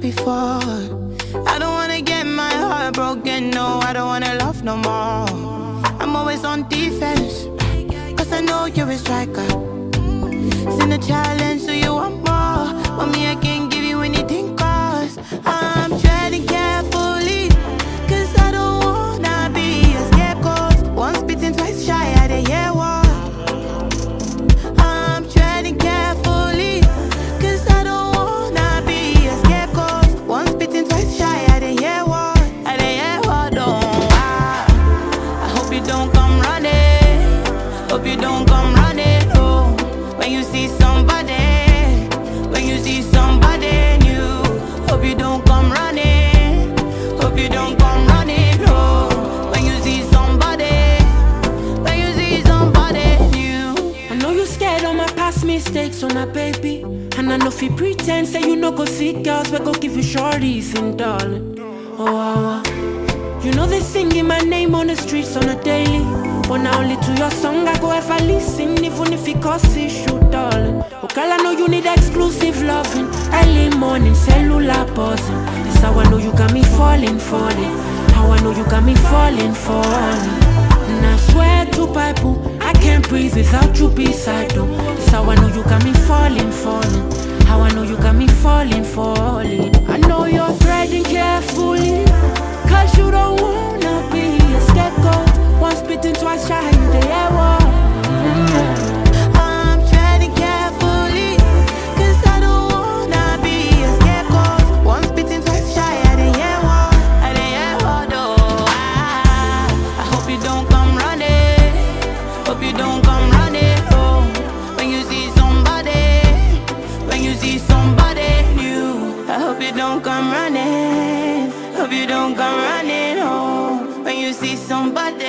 before. I don't wanna get my heart broken, no, I don't wanna love no more. I'm always on defense, cause I know you're a striker. Send a challenge, so you want more. But me, I can't give you anything, cause I'm treading carefully. Cause I don't wanna be a scapegoat. Once bitten, twice shy, I didn't hear what. I'm treading carefully. Cause I don't wanna be a scapegoat. Once bitten, twice shy, I didn't hear what. I didn't hear what, no. I hope you don't come running. Hope you don't come running, oh. When you see somebody new, hope you don't come running. Hope you don't come running, oh. When you see somebody new. I know you scared of my past mistakes, on my baby. And I know if you pretend, say you no go see girls, we go give you shorties and darling. Oh, you know they singing my name on the streets on a daily. But now only to your song I go ever listen, even if it causes issue, darling. Oh girl, I know you need exclusive loving. Early morning, cellular buzzing. It's how I know you got me falling. How I know you got me falling. And I swear to Bible, I can't breathe without you beside them. It's how I know you got me falling. How I know you got me falling. I know you're threading carefully, cause you don't wanna be a scapegoat. Once bitten, twice shy, they ever. I'm treading carefully, cause I don't wanna be a scapegoat. Once bitten, twice shy, I didn't hear what. No. I hope you don't come running. Hope you don't come running, oh. When you see somebody new, I hope you don't come running. Hope you don't come running, oh. When you see somebody